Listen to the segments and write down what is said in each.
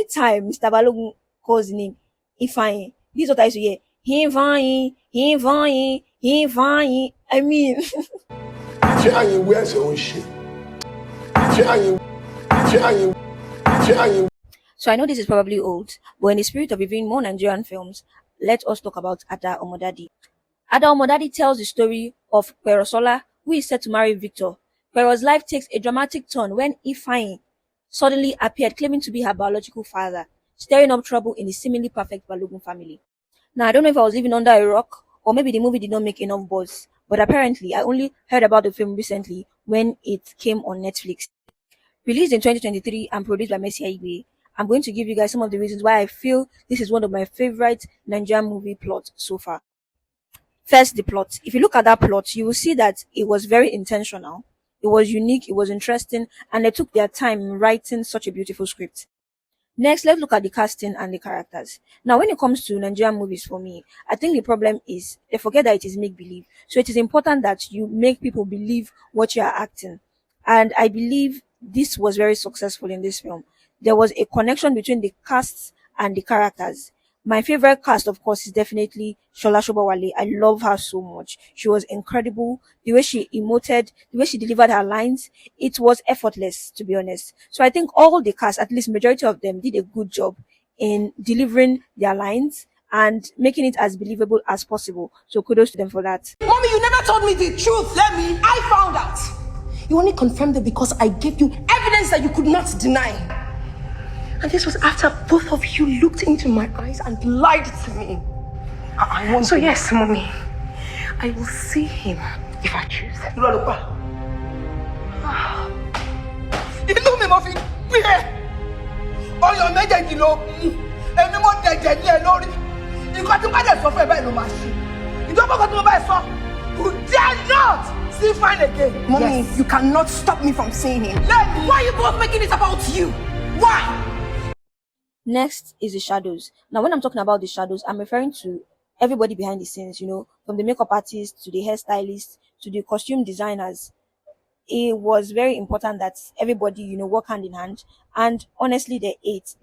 anytime Mr. Balogun calls the name Ifeanyi, this is what I used to hear. Ifeanyi, Ifeanyi, Ifeanyi. I mean, Ifeanyi wears her own shit. Ifeanyi, Ifeanyi, Ifeanyi. so I know this is probably old, but in the spirit of reviewing more Nigerian films, let us talk about Ada Omodadi. Ada Omodadi tells the story of Perosola, who is set to marry Victor. Pero's life takes a dramatic turn when Ifeanyi suddenly appeared claiming to be her biological father, stirring up trouble in the seemingly perfect Balogun family. Now, I don't know if I was living under a rock or maybe the movie did not make enough buzz, but apparently I only heard about the film recently when it came on Netflix. Released in 2023 and produced by Messi Aigbe, I'm going to give you guys some of the reasons why I feel this is one of my favorite Nigerian movie plots so far. First, the plot. If you look at that plot, you will see that it was very intentional. It was unique, it was interesting, and they took their time in writing such a beautiful script. Next, let's look at the casting and the characters. Now, when it comes to Nigerian movies for me, I think the problem is they forget that it is make believe. So it is important that you make people believe what you are acting. And I believe this was very successful in this film. There was a connection between the casts and the characters. My favorite cast, of course, is definitely Shola Shobawale. I love her so much. She was incredible. The way she emoted, the way she delivered her lines, it was effortless, to be honest. So I think all the cast, at least majority of them, did a good job in delivering their lines and making it as believable as possible. So kudos to them for that. Mommy, you never told me the truth. Let me. I found out. You only confirmed it because I gave you evidence that you could not deny. And this was after both of you looked into my eyes and lied to me. I want so, yes, Mommy. I will see him if I choose. You know me, Muffy. We're here. All your major, you know, every more dead, you got to buy that software by no machine. You don't forget to buy a song. You dare not see fine again. Mommy, yes. You cannot stop me from seeing him. Why are you both making it about you? Why? Next is the shadows. Now, when I'm talking about the shadows, I'm referring to everybody behind the scenes, from the makeup artist to the hairstylist to the costume designers. It was very important that everybody, work hand in hand. And honestly, they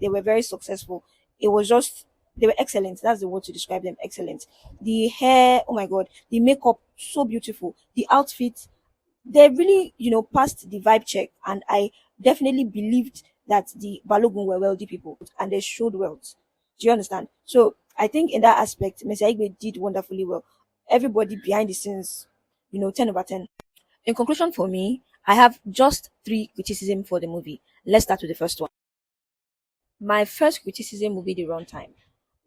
were very successful. It was just, they were excellent. That's the word to describe them. Excellent. The hair, oh my God, the makeup, so beautiful. The outfit, they really, passed the vibe check. And I definitely believed that the Balogun were wealthy people and they showed wealth. Do you understand? So I think in that aspect, Messi Aigbe did wonderfully well. Everybody behind the scenes, 10 over 10. In conclusion, for me, I have just 3 criticisms for the movie. Let's start with the first one. My first criticism will be the runtime.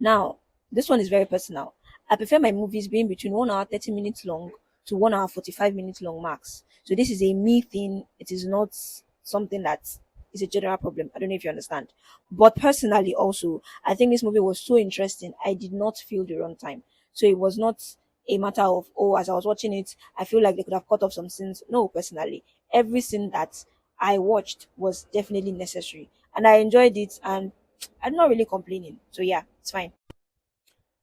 Now, this one is very personal. I prefer my movies being between 1 hour 30 minutes long to 1 hour 45 minutes long max. So this is a me thing. It is not something that is a general problem. I don't know if you understand. But personally also, I think this movie was so interesting. I did not feel the runtime. So it was not a matter of, as I was watching it, I feel like they could have cut off some scenes. No, personally. Every scene that I watched was definitely necessary. And I enjoyed it and I'm not really complaining. So yeah, it's fine.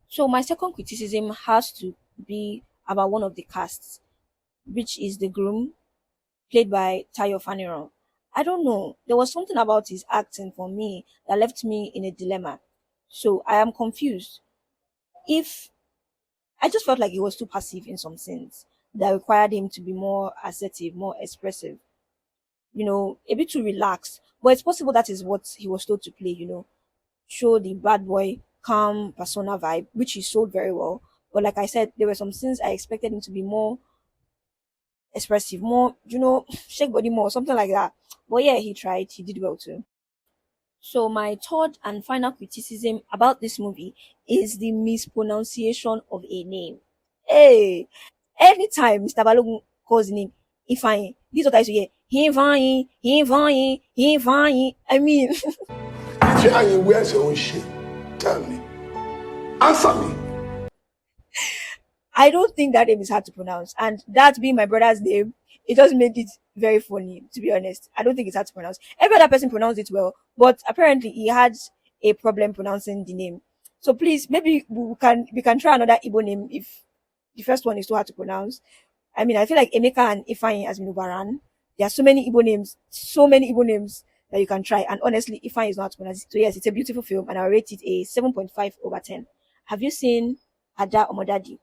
So my second criticism has to be about one of the casts, which is the groom, played by Tayo Faniron. I don't know. There was something about his acting for me that left me in a dilemma. So I am confused. If I just felt like he was too passive in some scenes that required him to be more assertive, more expressive, a bit too relaxed. But it's possible that is what he was told to play, show the bad boy, calm persona vibe, which he sold very well. But like I said, there were some scenes I expected him to be more expressive, more, shake body more, something like that. But yeah, he tried. He did well too. So my third and final criticism about this movie is the mispronunciation of a name. Hey, anytime Mr. Balogun calls the name Ifeanyi, this is what I used to hear. Ifeanyi, Ifeanyi, Ifeanyi. I mean, Ifeanyi wears her own shit. Tell me. Answer me. I don't think that name is hard to pronounce. And that being my brother's name, it just made it very funny, to be honest. I don't think it's hard to pronounce. Every other person pronounced it well, but apparently he had a problem pronouncing the name. So please, maybe we can try another Igbo name if the first one is too hard to pronounce. I mean, I feel like Emeka and Ifeanyi has been overrun. There are so many Igbo names that you can try. And honestly, Ifan is not Atumola. So yes, it's a beautiful film, and I'll rate it a 7.5 over 10. Have you seen Ada Omodadi?